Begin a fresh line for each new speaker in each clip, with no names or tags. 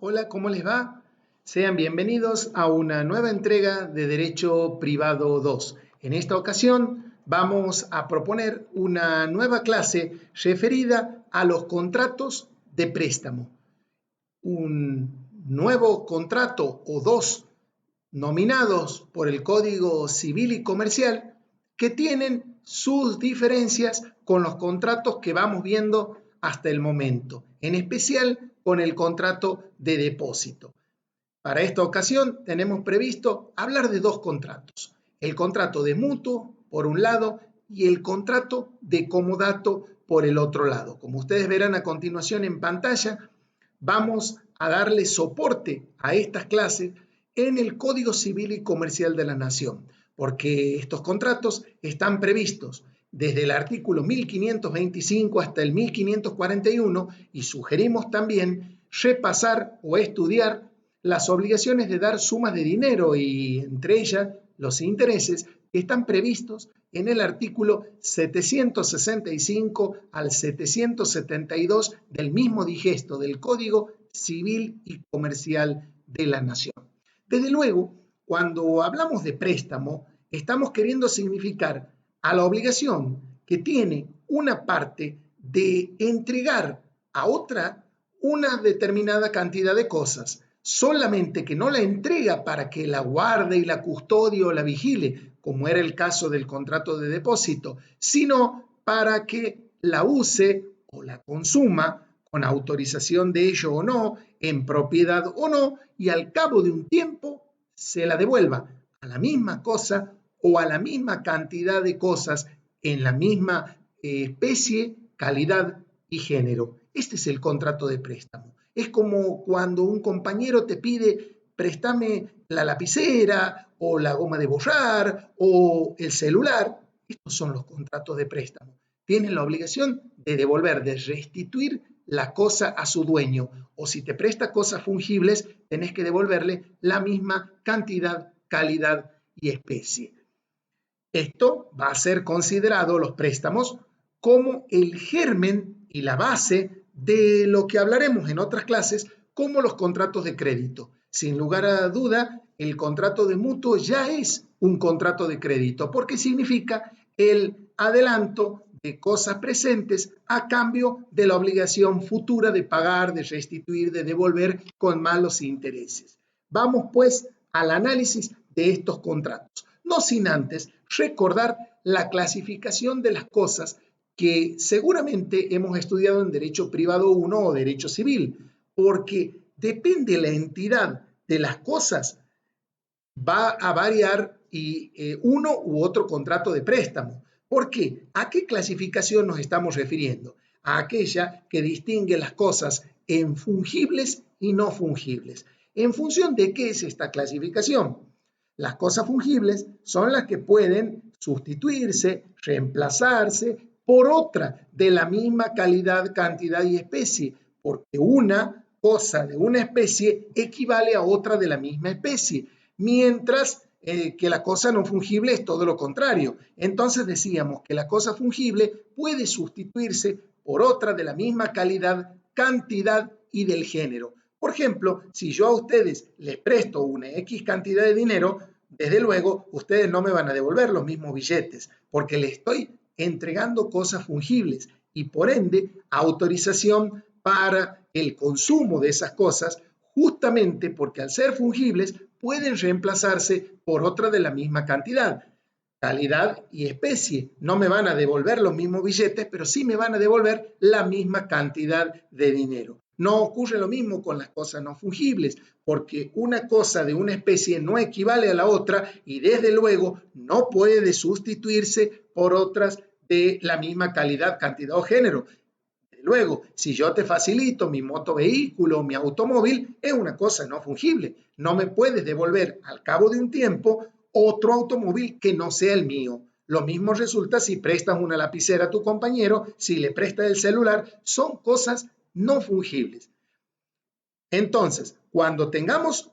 Hola, ¿cómo les va? Sean bienvenidos a una nueva entrega de Derecho Privado 2. En esta ocasión vamos a proponer una nueva clase referida a los contratos de préstamo. Un nuevo contrato o dos nominados por el Código Civil y Comercial que tienen sus diferencias con los contratos que vamos viendo hasta el momento, en especial con el contrato de depósito. Para esta ocasión tenemos previsto hablar de dos contratos, el contrato de mutuo por un lado y el contrato de comodato por el otro lado. Como ustedes verán a continuación en pantalla, vamos a darle soporte a estas clases en el Código Civil y Comercial de la Nación, porque estos contratos están previstos desde el artículo 1525 hasta el 1541 y sugerimos también repasar o estudiar las obligaciones de dar sumas de dinero y entre ellas los intereses que están previstos en el artículo 765 al 772 del mismo digesto del Código Civil y Comercial de la Nación. Desde luego, cuando hablamos de préstamo, estamos queriendo significar a la obligación que tiene una parte de entregar a otra una determinada cantidad de cosas, solamente que no la entrega para que la guarde y la custodie o la vigile, como era el caso del contrato de depósito, sino para que la use o la consuma con autorización de ello o no, en propiedad o no, y al cabo de un tiempo se la devuelva a la misma cosa o a la misma cantidad de cosas en la misma especie, calidad y género. Este es el contrato de préstamo. Es como cuando un compañero te pide, préstame la lapicera o la goma de borrar o el celular. Estos son los contratos de préstamo. Tienen la obligación de devolver, de restituir la cosa a su dueño. O si te presta cosas fungibles, tenés que devolverle la misma cantidad, calidad y especie. Esto va a ser considerado, los préstamos, como el germen y la base de lo que hablaremos en otras clases como los contratos de crédito. Sin lugar a duda, el contrato de mutuo ya es un contrato de crédito porque significa el adelanto de cosas presentes a cambio de la obligación futura de pagar, de restituir, de devolver con malos intereses. Vamos pues al análisis de estos contratos, no sin antes recordar la clasificación de las cosas que seguramente hemos estudiado en Derecho Privado 1 o Derecho Civil, porque depende la entidad de las cosas, va a variar uno u otro contrato de préstamo. ¿Por qué? ¿A qué clasificación nos estamos refiriendo? A aquella que distingue las cosas en fungibles y no fungibles. ¿En función de qué es esta clasificación? Las cosas fungibles son las que pueden sustituirse, reemplazarse por otra de la misma calidad, cantidad y especie, porque una cosa de una especie equivale a otra de la misma especie, mientras que la cosa no fungible es todo lo contrario. Entonces decíamos que la cosa fungible puede sustituirse por otra de la misma calidad, cantidad y del género. Por ejemplo, si yo a ustedes les presto una X cantidad de dinero, desde luego ustedes no me van a devolver los mismos billetes porque les estoy entregando cosas fungibles y por ende autorización para el consumo de esas cosas, justamente porque al ser fungibles pueden reemplazarse por otra de la misma cantidad, calidad y especie. No me van a devolver los mismos billetes, pero sí me van a devolver la misma cantidad de dinero. No ocurre lo mismo con las cosas no fungibles, porque una cosa de una especie no equivale a la otra y desde luego no puede sustituirse por otras de la misma calidad, cantidad o género. Luego, si yo te facilito mi motovehículo, mi automóvil, es una cosa no fungible. No me puedes devolver al cabo de un tiempo otro automóvil que no sea el mío. Lo mismo resulta si prestas una lapicera a tu compañero, si le prestas el celular, son cosas no fungibles. Entonces, cuando tengamos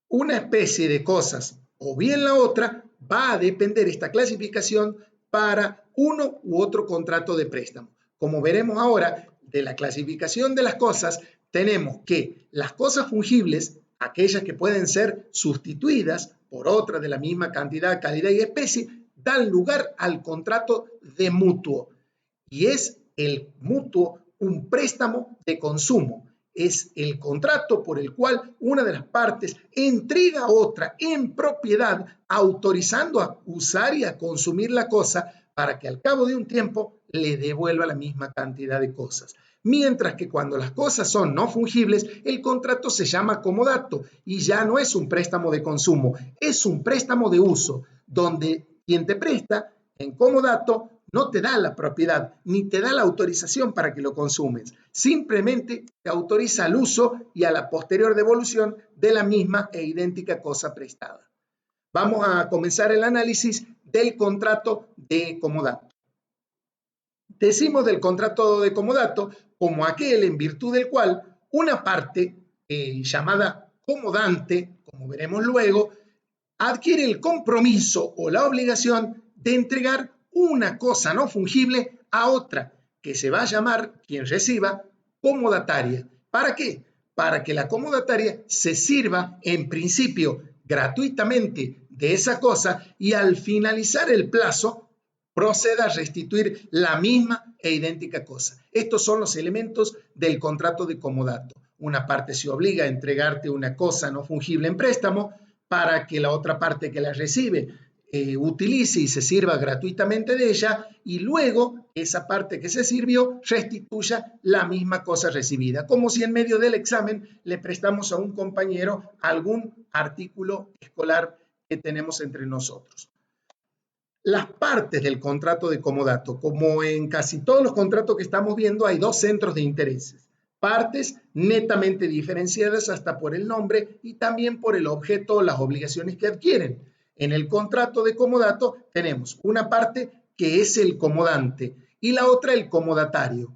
una especie de cosas o bien la otra, va a depender esta clasificación para uno u otro contrato de préstamo. Como veremos ahora, de la clasificación de las cosas tenemos que las cosas fungibles, aquellas que pueden ser sustituidas por otras de la misma cantidad, calidad y especie, dan lugar al contrato de mutuo. Y es el mutuo un préstamo de consumo. Es el contrato por el cual una de las partes entrega a otra en propiedad, autorizando a usar y a consumir la cosa para que al cabo de un tiempo le devuelva la misma cantidad de cosas. Mientras que cuando las cosas son no fungibles, el contrato se llama comodato y ya no es un préstamo de consumo, es un préstamo de uso, donde quien te presta en comodato no te da la propiedad ni te da la autorización para que lo consumes. Simplemente te autoriza al uso y a la posterior devolución de la misma e idéntica cosa prestada. Vamos a comenzar el análisis del contrato de comodato. Decimos del contrato de comodato como aquel en virtud del cual una parte llamada comodante, como veremos luego, adquiere el compromiso o la obligación de entregar una cosa no fungible a otra, que se va a llamar, quien reciba, comodataria. ¿Para qué? Para que la comodataria se sirva en principio gratuitamente de esa cosa y al finalizar el plazo proceda a restituir la misma e idéntica cosa. Estos son los elementos del contrato de comodato. Una parte se obliga a entregarte una cosa no fungible en préstamo para que la otra parte que la recibe utilice y se sirva gratuitamente de ella y luego esa parte que se sirvió restituya la misma cosa recibida, como si en medio del examen le prestamos a un compañero algún artículo escolar que tenemos entre nosotros. Las partes del contrato de comodato, como en casi todos los contratos que estamos viendo, hay dos centros de intereses. Partes netamente diferenciadas hasta por el nombre y también por el objeto o las obligaciones que adquieren. En el contrato de comodato tenemos una parte que es el comodante y la otra el comodatario.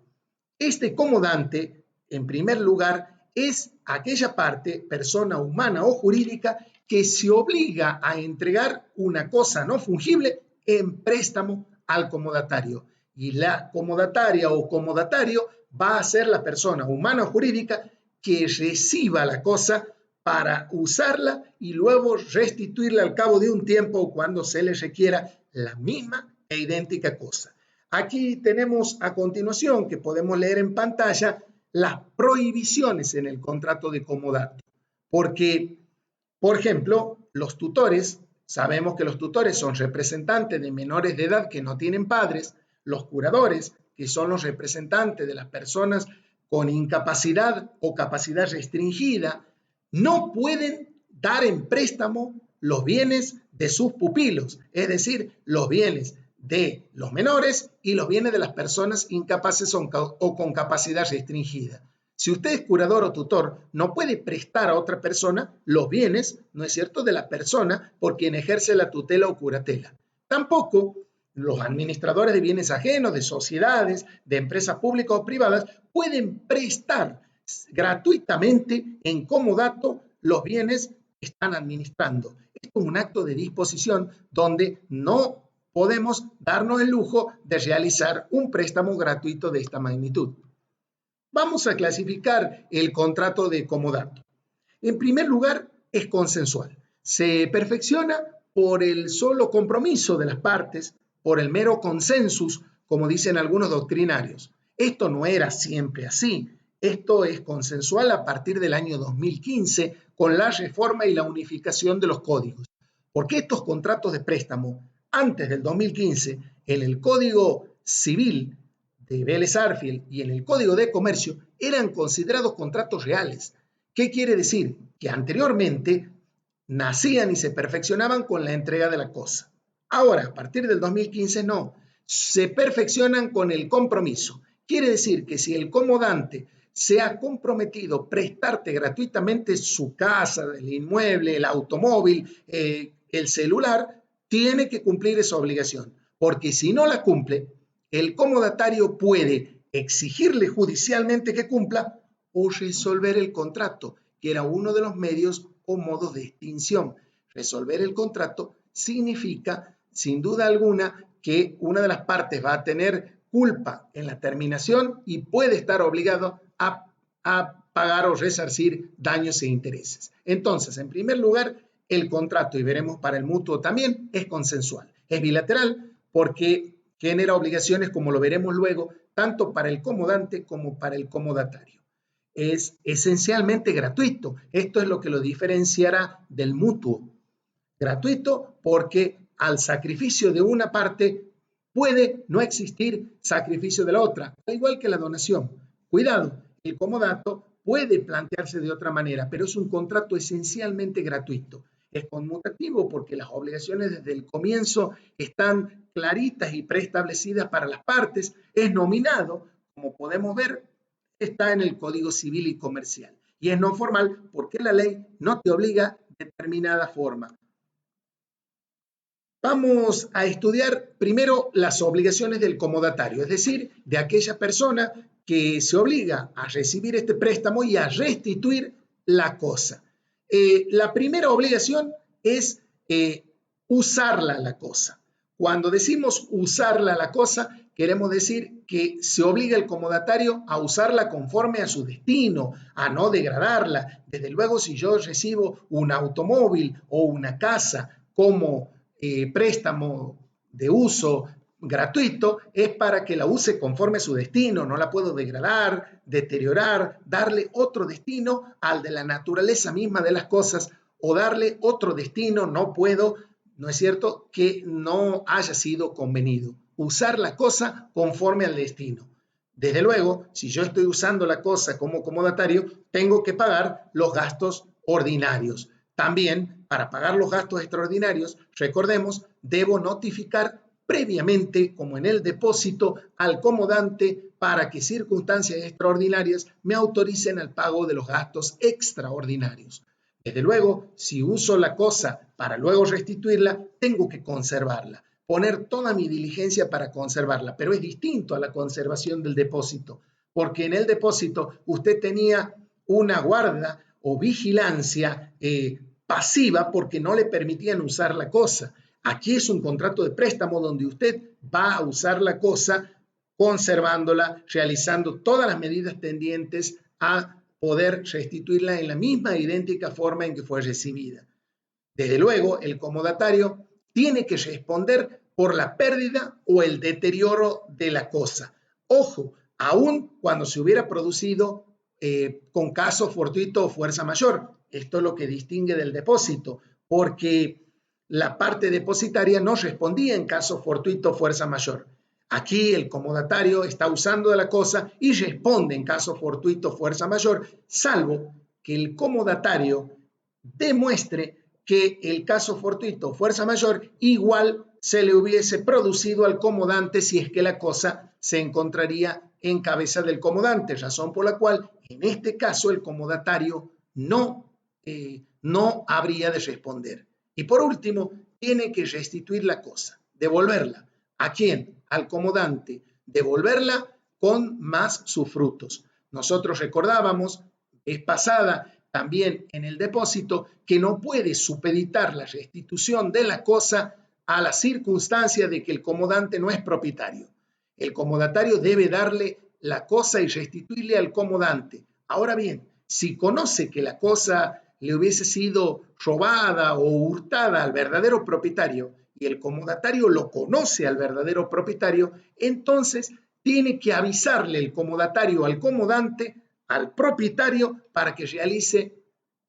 Este comodante, en primer lugar, es aquella parte, persona humana o jurídica, que se obliga a entregar una cosa no fungible en préstamo al comodatario. Y la comodataria o comodatario va a ser la persona humana o jurídica que reciba la cosa para usarla y luego restituirla al cabo de un tiempo cuando se le requiera la misma e idéntica cosa. Aquí tenemos a continuación, que podemos leer en pantalla, las prohibiciones en el contrato de comodato. Porque, por ejemplo, los tutores, sabemos que los tutores son representantes de menores de edad que no tienen padres, los curadores, que son los representantes de las personas con incapacidad o capacidad restringida, no pueden dar en préstamo los bienes de sus pupilos, es decir, los bienes de los menores y los bienes de las personas incapaces o con capacidad restringida. Si usted es curador o tutor, no puede prestar a otra persona los bienes, ¿no es cierto?, de la persona por quien ejerce la tutela o curatela. Tampoco los administradores de bienes ajenos, de sociedades, de empresas públicas o privadas, pueden prestar gratuitamente en comodato los bienes que están administrando. Esto es un acto de disposición donde no podemos darnos el lujo de realizar un préstamo gratuito de esta magnitud. Vamos a clasificar el contrato de comodato. En primer lugar, es consensual. Se perfecciona por el solo compromiso de las partes, por el mero consensus, como dicen algunos doctrinarios. Esto no era siempre así. Esto es consensual a partir del año 2015 con la reforma y la unificación de los códigos. Porque estos contratos de préstamo, antes del 2015, en el Código Civil de Vélez Arfiel y en el Código de Comercio, eran considerados contratos reales. ¿Qué quiere decir? Que anteriormente nacían y se perfeccionaban con la entrega de la cosa. Ahora, a partir del 2015, no. Se perfeccionan con el compromiso. Quiere decir que si el comodante se ha comprometido a prestarte gratuitamente su casa, el inmueble, el automóvil, el celular, tiene que cumplir esa obligación. Porque si no la cumple, el comodatario puede exigirle judicialmente que cumpla o resolver el contrato, que era uno de los medios o modos de extinción. Resolver el contrato significa, sin duda alguna, que una de las partes va a tener culpa en la terminación y puede estar obligado a pagar o resarcir daños e intereses. Entonces, en primer lugar, el contrato, y veremos para el mutuo también, es consensual, es bilateral porque genera obligaciones, como lo veremos luego, tanto para el comodante como para el comodatario. Es esencialmente gratuito. Esto es lo que lo diferenciará del mutuo. Gratuito porque al sacrificio de una parte puede no existir sacrificio de la otra, al igual que la donación. Cuidado, el comodato puede plantearse de otra manera, pero es un contrato esencialmente gratuito. Es conmutativo porque las obligaciones desde el comienzo están claritas y preestablecidas para las partes. Es nominado, como podemos ver, está en el Código Civil y Comercial. Y es no formal porque la ley no te obliga de determinada forma. Vamos a estudiar primero las obligaciones del comodatario, es decir, de aquella persona que se obliga a recibir este préstamo y a restituir la cosa. La primera obligación es usarla la cosa. Cuando decimos usarla la cosa, queremos decir que se obliga el comodatario a usarla conforme a su destino, a no degradarla. Desde luego, si yo recibo un automóvil o una casa como préstamo de uso gratuito, es para que la use conforme a su destino, no la puedo degradar, deteriorar, darle otro destino al de la naturaleza misma de las cosas o darle otro destino, no puedo, ¿no es cierto?, que no haya sido convenido. Usar la cosa conforme al destino. Desde luego, si yo estoy usando la cosa como comodatario, tengo que pagar los gastos ordinarios. También, para pagar los gastos extraordinarios, recordemos, debo notificar previamente, como en el depósito, al comodante para que circunstancias extraordinarias me autoricen el pago de los gastos extraordinarios. Desde luego, si uso la cosa para luego restituirla, tengo que conservarla, poner toda mi diligencia para conservarla, pero es distinto a la conservación del depósito, porque en el depósito usted tenía una guarda o vigilancia pasiva porque no le permitían usar la cosa. Aquí es un contrato de préstamo donde usted va a usar la cosa conservándola, realizando todas las medidas tendientes a poder restituirla en la misma idéntica forma en que fue recibida. Desde luego, el comodatario tiene que responder por la pérdida o el deterioro de la cosa. Ojo, aun cuando se hubiera producido con caso fortuito o fuerza mayor. Esto es lo que distingue del depósito, porque la parte depositaria no respondía en caso fortuito o fuerza mayor. Aquí el comodatario está usando de la cosa y responde en caso fortuito o fuerza mayor, salvo que el comodatario demuestre que el caso fortuito o fuerza mayor igual se le hubiese producido al comodante si es que la cosa se encontraría en cabeza del comodante, razón por la cual en este caso el comodatario no habría de responder. Y por último, tiene que restituir la cosa, devolverla. ¿A quién? Al comodante, devolverla con más sus frutos. Nosotros recordábamos, vez pasada, también en el depósito, que no puede supeditar la restitución de la cosa a la circunstancia de que el comodante no es propietario. El comodatario debe darle la cosa y restituirle al comodante. Ahora bien, si conoce que la cosa le hubiese sido robada o hurtada al verdadero propietario y el comodatario lo conoce al verdadero propietario, entonces tiene que avisarle el comodatario al comodante, al propietario, para que realice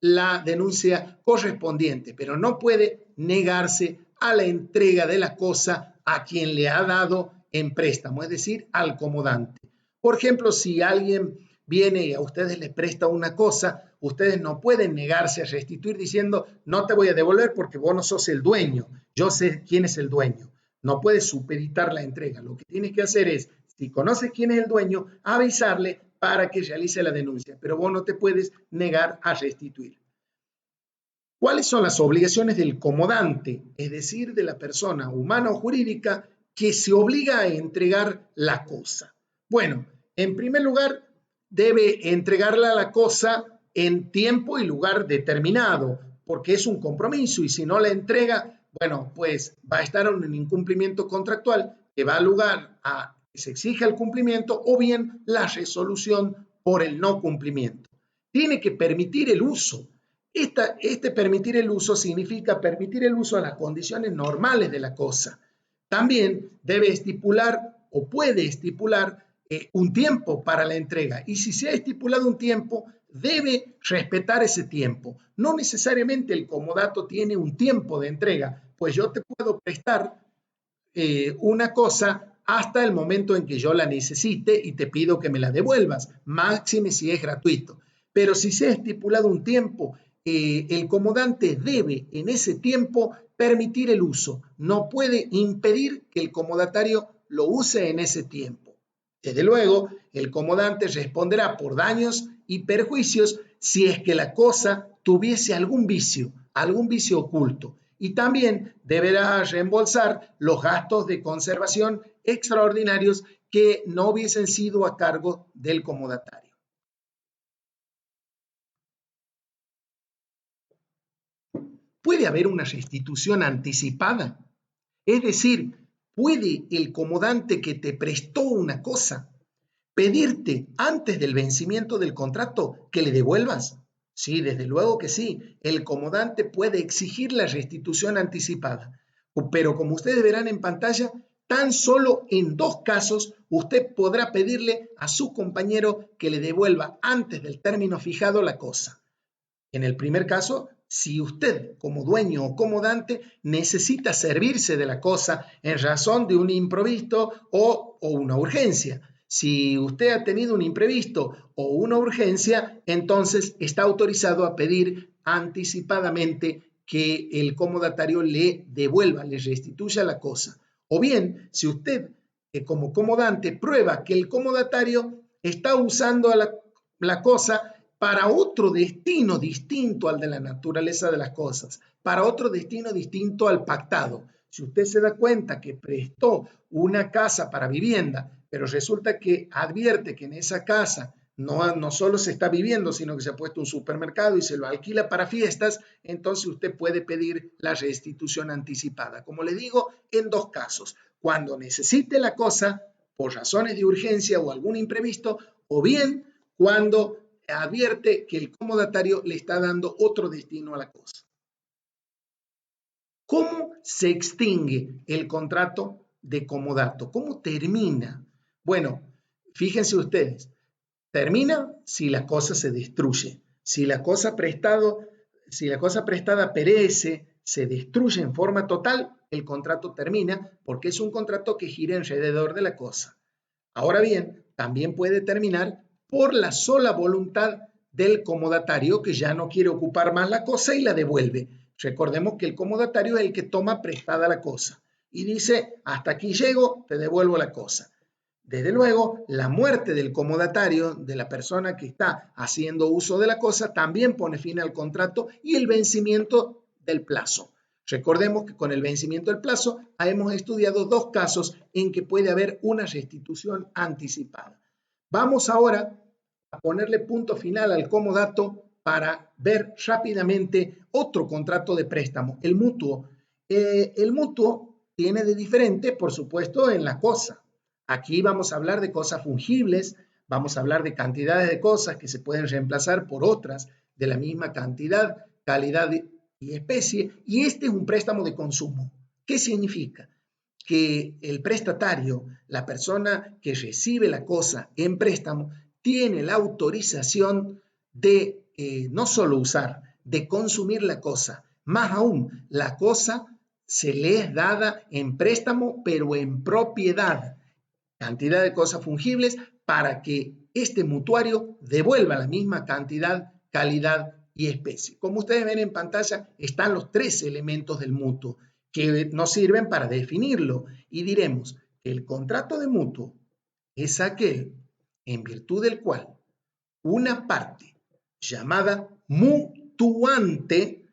la denuncia correspondiente, pero no puede negarse a la entrega de la cosa a quien le ha dado en préstamo, es decir, al comodante. Por ejemplo, si alguien viene y a ustedes les presta una cosa, ustedes no pueden negarse a restituir diciendo, no te voy a devolver porque vos no sos el dueño, yo sé quién es el dueño. No puedes supeditar la entrega. Lo que tienes que hacer es, si conoces quién es el dueño, avisarle para que realice la denuncia, pero vos no te puedes negar a restituir. ¿Cuáles son las obligaciones del comodante, es decir, de la persona humana o jurídica que se obliga a entregar la cosa? Bueno, en primer lugar, debe entregarla la cosa en tiempo y lugar determinado, porque es un compromiso y si no la entrega, bueno, pues va a estar en un incumplimiento contractual que va a lugar a que se exija el cumplimiento o bien la resolución por el no cumplimiento. tiene que permitir el uso. Este permitir el uso significa permitir el uso a las condiciones normales de la cosa. También debe estipular o puede estipular un tiempo para la entrega, y si se ha estipulado un tiempo, debe respetar ese tiempo. No necesariamente el comodato tiene un tiempo de entrega, pues yo te puedo prestar una cosa hasta el momento en que yo la necesite y te pido que me la devuelvas, máxime si es gratuito. Pero si se ha estipulado un tiempo, el comodante debe en ese tiempo permitir el uso, no puede impedir que el comodatario lo use en ese tiempo. Desde luego, el comodante responderá por daños y perjuicios si es que la cosa tuviese algún vicio oculto, y también deberá reembolsar los gastos de conservación extraordinarios que no hubiesen sido a cargo del comodatario. ¿Puede haber una restitución anticipada? Es decir, ¿puede el comodante que te prestó una cosa pedirte antes del vencimiento del contrato que le devuelvas? Sí, desde luego que sí. El comodante puede exigir la restitución anticipada, pero como ustedes verán en pantalla, tan solo en 2 casos usted podrá pedirle a su compañero que le devuelva antes del término fijado la cosa. En el primer caso, si usted como dueño o comodante necesita servirse de la cosa en razón de un imprevisto o una urgencia. Si usted ha tenido un imprevisto o una urgencia, entonces está autorizado a pedir anticipadamente que el comodatario le devuelva, le restituya la cosa. O bien, si usted como comodante prueba que el comodatario está usando la cosa para otro destino distinto al de la naturaleza de las cosas, para otro destino distinto al pactado. Si usted se da cuenta que prestó una casa para vivienda, pero resulta que advierte que en esa casa no solo se está viviendo, sino que se ha puesto un supermercado y se lo alquila para fiestas, entonces usted puede pedir la restitución anticipada. Como le digo, en 2 casos, cuando necesite la cosa por razones de urgencia o algún imprevisto, o bien cuando advierte que el comodatario le está dando otro destino a la cosa. ¿Cómo se extingue el contrato de comodato? ¿Cómo termina? Bueno, fíjense ustedes, termina si la cosa se destruye, si la cosa prestada perece, se destruye en forma total, el contrato termina porque es un contrato que gira alrededor de la cosa. Ahora bien, también puede terminar por la sola voluntad del comodatario que ya no quiere ocupar más la cosa y la devuelve. Recordemos que el comodatario es el que toma prestada la cosa y dice, hasta aquí llego, te devuelvo la cosa. Desde luego, la muerte del comodatario, de la persona que está haciendo uso de la cosa, también pone fin al contrato y el vencimiento del plazo. Recordemos que con el vencimiento del plazo hemos estudiado 2 casos en que puede haber una restitución anticipada. Vamos ahora a ponerle punto final al comodato para ver rápidamente otro contrato de préstamo, el mutuo. El mutuo tiene de diferente, por supuesto, en la cosa. Aquí vamos a hablar de cosas fungibles, vamos a hablar de cantidades de cosas que se pueden reemplazar por otras de la misma cantidad, calidad y especie, y este es un préstamo de consumo. ¿Qué significa? Que el prestatario, la persona que recibe la cosa en préstamo, tiene la autorización de no solo usar, de consumir la cosa. Más aún, la cosa se le es dada en préstamo, pero en propiedad. Cantidad de cosas fungibles para que este mutuario devuelva la misma cantidad, calidad y especie. Como ustedes ven en pantalla, están los 3 elementos del mutuo que nos sirven para definirlo y diremos que el contrato de mutuo es aquel en virtud del cual una parte llamada mutuante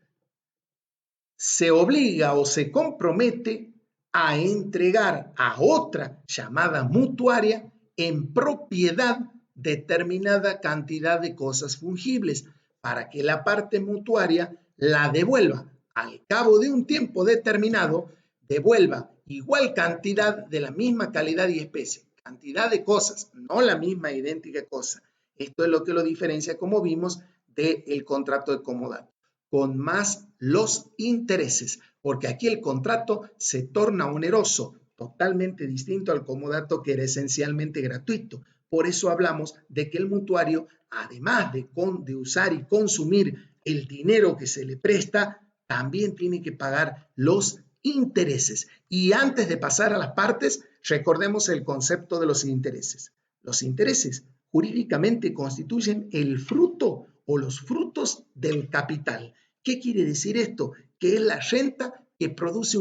se obliga o se compromete a entregar a otra llamada mutuaria en propiedad determinada cantidad de cosas fungibles para que la parte mutuaria la devuelva al cabo de un tiempo determinado, devuelva igual cantidad de la misma calidad y especie, cantidad de cosas, no la misma idéntica cosa, Esto es lo que lo diferencia, como vimos, del contrato de comodato, con más los intereses, porque aquí el contrato se torna oneroso, totalmente distinto al comodato, que era esencialmente gratuito. Por eso hablamos de que el mutuario, además de usar y consumir el dinero que se le presta, también tiene que pagar los intereses. Y antes de pasar a las partes, recordemos el concepto de los intereses. Los intereses jurídicamente constituyen el fruto o los frutos del capital. ¿Qué quiere decir esto? Que es la renta que produce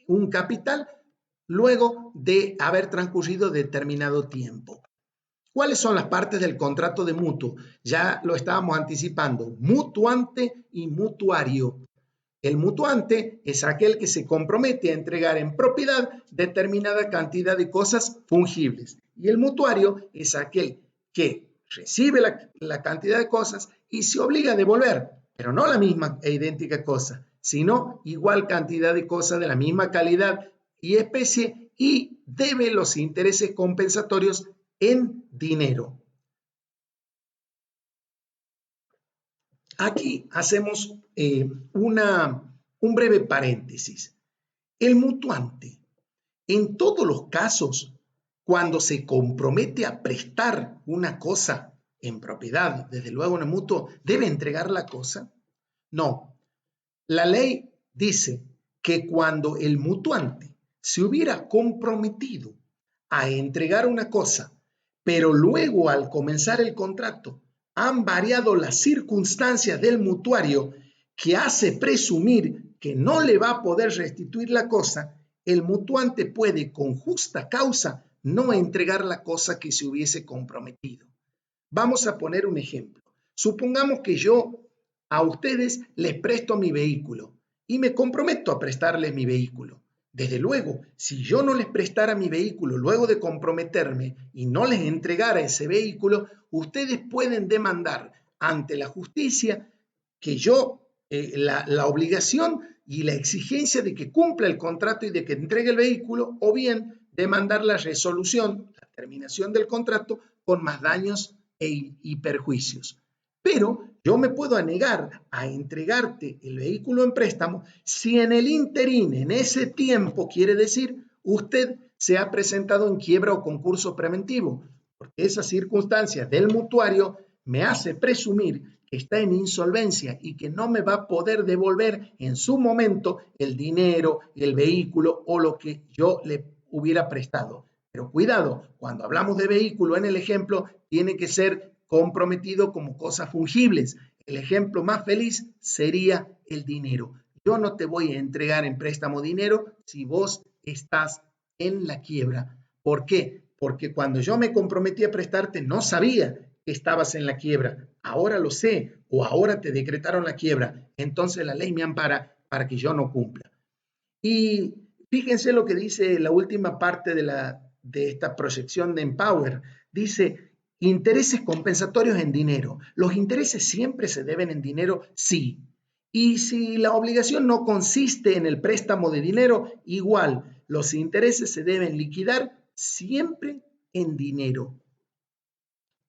un capital luego de haber transcurrido determinado tiempo. ¿Cuáles son las partes del contrato de mutuo? Ya lo estábamos anticipando, mutuante y mutuario. El mutuante es aquel que se compromete a entregar en propiedad determinada cantidad de cosas fungibles. Y el mutuario es aquel que recibe la cantidad de cosas y se obliga a devolver, pero no la misma e idéntica cosa, sino igual cantidad de cosas de la misma calidad y especie, y debe los intereses compensatorios en dinero. Aquí hacemos un breve paréntesis. El mutuante, en todos los casos, cuando se compromete a prestar una cosa en propiedad, desde luego en el mutuo, ¿debe entregar la cosa? No. La ley dice que cuando el mutuante se hubiera comprometido a entregar una cosa, pero luego al comenzar el contrato han variado las circunstancias del mutuario que hace presumir que no le va a poder restituir la cosa, el mutuante puede con justa causa no entregar la cosa que se hubiese comprometido. Vamos a poner un ejemplo. Supongamos que yo a ustedes les presto mi vehículo y me comprometo a prestarles mi vehículo. Desde luego, si yo no les prestara mi vehículo luego de comprometerme y no les entregara ese vehículo, ustedes pueden demandar ante la justicia que yo, la obligación y la exigencia de que cumpla el contrato y de que entregue el vehículo, o bien demandar la resolución, la terminación del contrato con más daños y perjuicios. Pero yo me puedo negar a entregarte el vehículo en préstamo si en el interín, en ese tiempo, quiere decir, usted se ha presentado en quiebra o concurso preventivo, porque esa circunstancia del mutuario me hace presumir que está en insolvencia y que no me va a poder devolver en su momento el dinero, el vehículo o lo que yo le hubiera prestado. Pero cuidado, cuando hablamos de vehículo en el ejemplo, tiene que ser comprometido como cosas fungibles. El ejemplo más feliz sería el dinero. Yo no te voy a entregar en préstamo dinero si vos estás en la quiebra. ¿Por qué? Porque cuando yo me comprometí a prestarte no sabía que estabas en la quiebra. Ahora lo sé, o ahora te decretaron la quiebra. Entonces la ley me ampara para que yo no cumpla. Y fíjense lo que dice la última parte de esta proyección de Empower. Dice, intereses compensatorios en dinero. ¿Los intereses siempre se deben en dinero? Sí. Y si la obligación no consiste en el préstamo de dinero, igual, los intereses se deben liquidar siempre en dinero.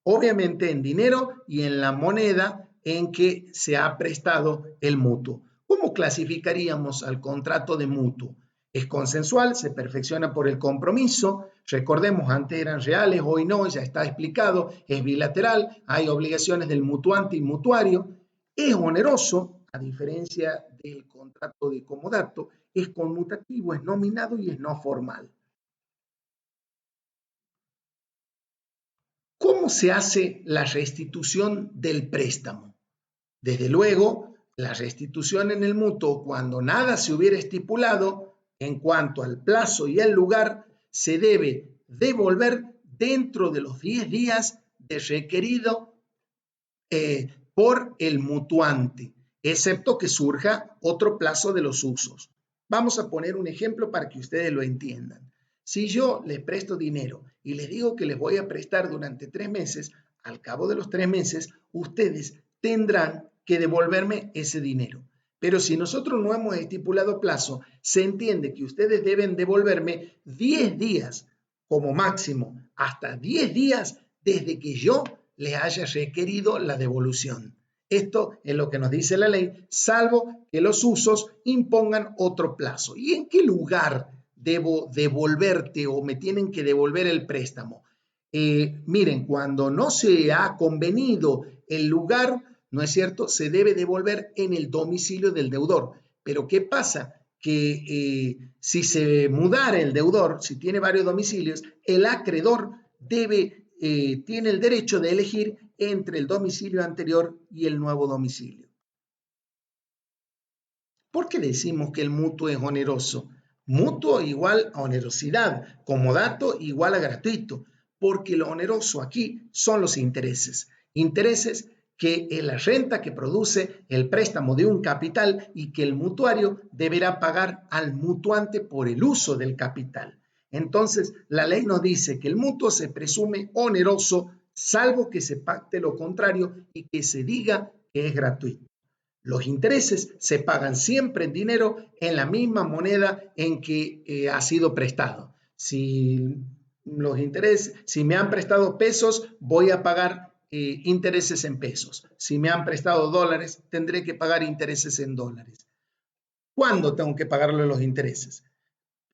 Obviamente en dinero y en la moneda en que se ha prestado el mutuo. ¿Cómo clasificaríamos al contrato de mutuo? Es consensual, se perfecciona por el compromiso. Recordemos, antes eran reales, hoy no, ya está explicado. Es bilateral, hay obligaciones del mutuante y mutuario. Es oneroso, a diferencia del contrato de comodato. Es conmutativo, es nominado y es no formal. ¿Cómo se hace la restitución del préstamo? Desde luego, la restitución en el mutuo, cuando nada se hubiera estipulado en cuanto al plazo y el lugar, se debe devolver dentro de los 10 días de requerido por el mutuante, excepto que surja otro plazo de los usos. Vamos a poner un ejemplo para que ustedes lo entiendan. Si yo les presto dinero y les digo que les voy a prestar durante 3 meses, al cabo de los 3 meses, ustedes tendrán que devolverme ese dinero. Pero si nosotros no hemos estipulado plazo, se entiende que ustedes deben devolverme 10 días como máximo, hasta 10 días desde que yo les haya requerido la devolución. Esto es lo que nos dice la ley, salvo que los usos impongan otro plazo. ¿Y en qué lugar debo devolverte o me tienen que devolver el préstamo? Miren, cuando no se ha convenido el lugar, ¿no es cierto?, se debe devolver en el domicilio del deudor. Pero ¿qué pasa? Que si se mudara el deudor, si tiene varios domicilios, el acreedor tiene el derecho de elegir entre el domicilio anterior y el nuevo domicilio. ¿Por qué decimos que el mutuo es oneroso? Mutuo igual a onerosidad, comodato igual a gratuito, porque lo oneroso aquí son los intereses. Intereses que es la renta que produce el préstamo de un capital y que el mutuario deberá pagar al mutuante por el uso del capital. Entonces, la ley nos dice que el mutuo se presume oneroso, salvo que se pacte lo contrario y que se diga que es gratuito. Los intereses se pagan siempre en dinero, en la misma moneda en que ha sido prestado. Si me han prestado pesos, voy a pagar intereses en pesos. Si me han prestado dólares, tendré que pagar intereses en dólares. ¿Cuándo tengo que pagarle los intereses?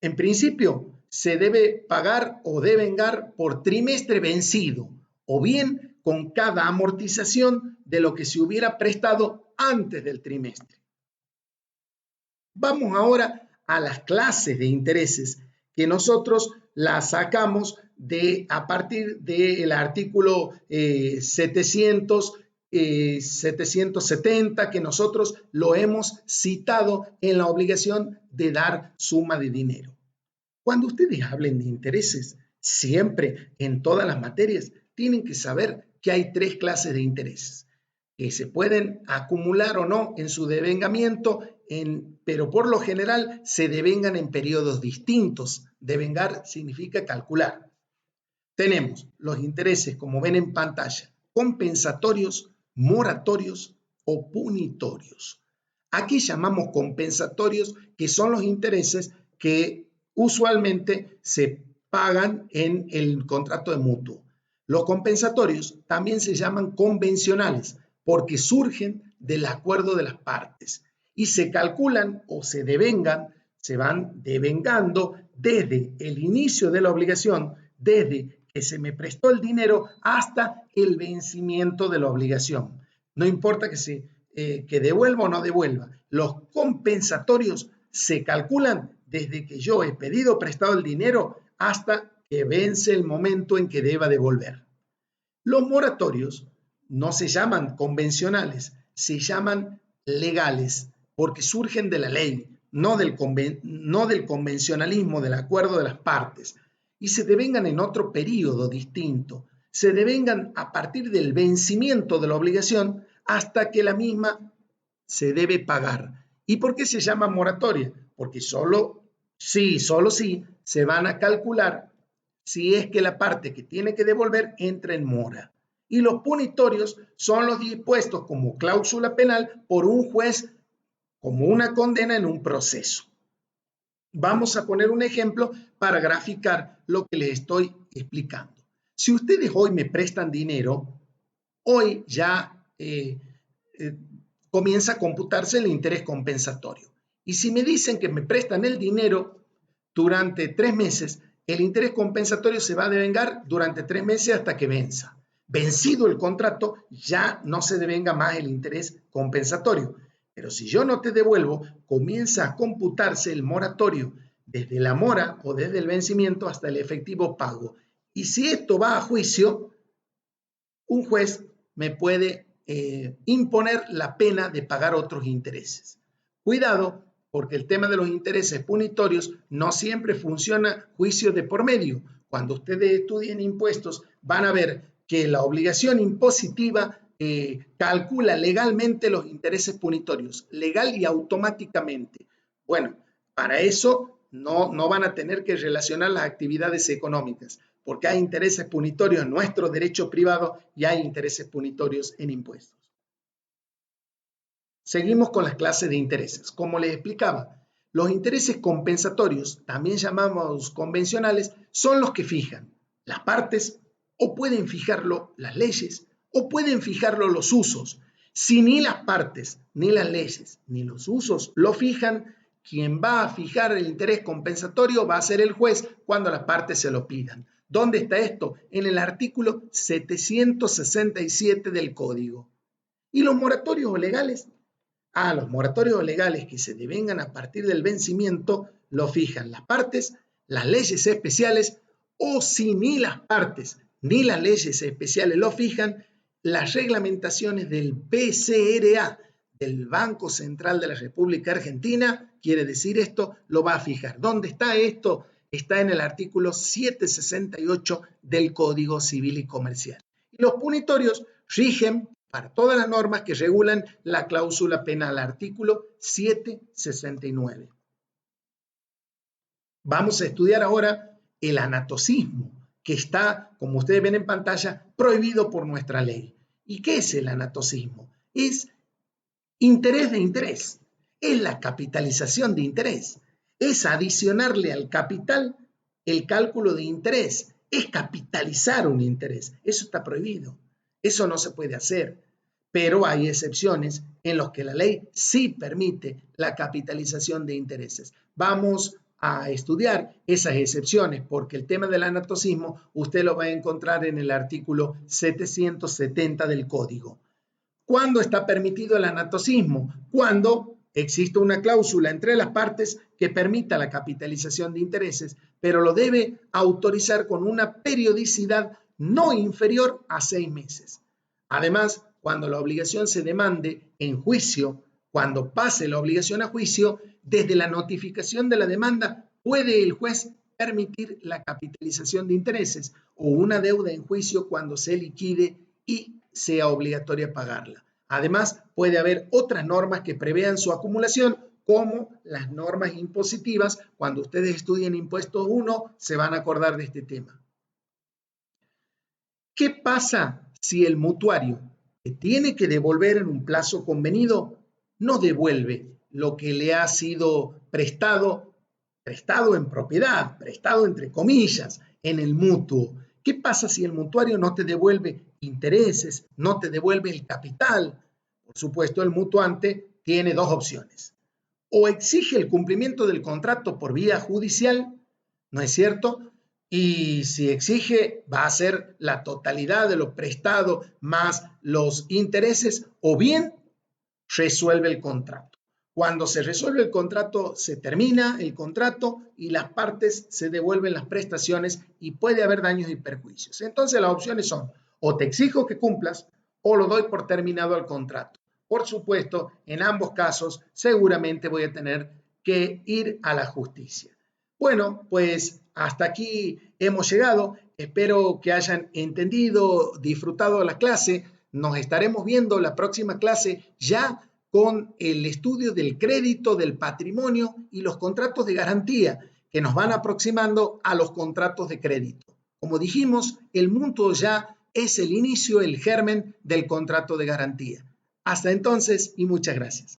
En principio, se debe pagar o devengar por trimestre vencido, o bien con cada amortización de lo que se hubiera prestado antes del trimestre. Vamos ahora a las clases de intereses que nosotros las sacamos a partir del artículo 770, que nosotros lo hemos citado en la obligación de dar suma de dinero. Cuando ustedes hablen de intereses, siempre en todas las materias, tienen que saber que hay tres clases de intereses, que se pueden acumular o no en su devengamiento, pero por lo general se devengan en periodos distintos. Devengar significa calcular. Tenemos los intereses, como ven en pantalla, compensatorios, moratorios o punitorios. Aquí llamamos compensatorios, que son los intereses que usualmente se pagan en el contrato de mutuo. Los compensatorios también se llaman convencionales porque surgen del acuerdo de las partes y se calculan o se van devengando desde el inicio de la obligación, desde que se me prestó el dinero hasta el vencimiento de la obligación. No importa que devuelva o no devuelva. Los compensatorios se calculan desde que yo he pedido prestado el dinero hasta que vence el momento en que deba devolver. Los moratorios no se llaman convencionales, se llaman legales, porque surgen de la ley, no del convencionalismo del acuerdo de las partes, y se devengan en otro periodo distinto. Se devengan a partir del vencimiento de la obligación hasta que la misma se debe pagar. ¿Y por qué se llama moratoria? Porque solo sí se van a calcular si es que la parte que tiene que devolver entra en mora. Y los punitorios son los dispuestos como cláusula penal por un juez como una condena en un proceso. Vamos a poner un ejemplo para graficar lo que les estoy explicando. Si ustedes hoy me prestan dinero, hoy ya comienza a computarse el interés compensatorio. Y si me dicen que me prestan el dinero durante 3 meses, el interés compensatorio se va a devengar durante 3 meses hasta que venza. Vencido el contrato, ya no se devenga más el interés compensatorio. Pero si yo no te devuelvo, comienza a computarse el moratorio desde la mora o desde el vencimiento hasta el efectivo pago. Y si esto va a juicio, un juez me puede imponer la pena de pagar otros intereses. Cuidado, porque el tema de los intereses punitorios no siempre funciona juicio de por medio. Cuando ustedes estudien impuestos, van a ver que la obligación impositiva calcula legalmente los intereses punitorios, legal y automáticamente. Bueno, para eso no van a tener que relacionar las actividades económicas, porque hay intereses punitorios en nuestro derecho privado y hay intereses punitorios en impuestos. Seguimos con las clases de intereses. Como les explicaba, los intereses compensatorios, también llamados convencionales, son los que fijan las partes o pueden fijarlo las leyes o pueden fijarlo los usos. Si ni las partes, ni las leyes, ni los usos lo fijan, quien va a fijar el interés compensatorio va a ser el juez cuando las partes se lo pidan. ¿Dónde está esto? En el artículo 767 del Código. ¿Y los moratorios legales? Los moratorios legales que se devengan a partir del vencimiento lo fijan las partes, las leyes especiales, o si ni las partes ni las leyes especiales lo fijan, las reglamentaciones del BCRA, del Banco Central de la República Argentina, quiere decir esto, lo va a fijar. ¿Dónde está esto? Está en el artículo 768 del Código Civil y Comercial. Y los punitorios rigen para todas las normas que regulan la cláusula penal, artículo 769. Vamos a estudiar ahora el anatocismo, que está, como ustedes ven en pantalla, prohibido por nuestra ley. ¿Y qué es el anatocismo? Es interés de interés, es la capitalización de interés, es adicionarle al capital el cálculo de interés, es capitalizar un interés. Eso está prohibido, eso no se puede hacer, pero hay excepciones en las que la ley sí permite la capitalización de intereses. Vamos a estudiar esas excepciones porque el tema del anatocismo usted lo va a encontrar en el artículo 770 del Código. ¿Cuándo está permitido el anatocismo? Cuando existe una cláusula entre las partes que permita la capitalización de intereses, pero lo debe autorizar con una periodicidad no inferior a 6 meses. Además, cuando la obligación se demande en juicio, cuando pase la obligación a juicio, desde la notificación de la demanda puede el juez permitir la capitalización de intereses o una deuda en juicio cuando se liquide y sea obligatoria pagarla. Además, puede haber otras normas que prevean su acumulación, como las normas impositivas. Cuando ustedes estudien impuestos 1, se van a acordar de este tema. ¿Qué pasa si el mutuario que tiene que devolver en un plazo convenido no devuelve lo que le ha sido prestado en propiedad, prestado entre comillas, en el mutuo? ¿Qué pasa si el mutuario no te devuelve intereses, no te devuelve el capital? Por supuesto, el mutuante tiene dos opciones. O exige el cumplimiento del contrato por vía judicial, ¿no es cierto? Y si exige, va a ser la totalidad de lo prestado más los intereses, o bien resuelve el contrato. Cuando se resuelve el contrato, se termina el contrato y las partes se devuelven las prestaciones y puede haber daños y perjuicios. Entonces las opciones son, o te exijo que cumplas o lo doy por terminado el contrato. Por supuesto, en ambos casos seguramente voy a tener que ir a la justicia. Bueno, pues hasta aquí hemos llegado. Espero que hayan entendido, disfrutado la clase. Nos estaremos viendo la próxima clase ya con el estudio del crédito, del patrimonio y los contratos de garantía que nos van aproximando a los contratos de crédito. Como dijimos, el mutuo ya es el inicio, el germen del contrato de garantía. Hasta entonces y muchas gracias.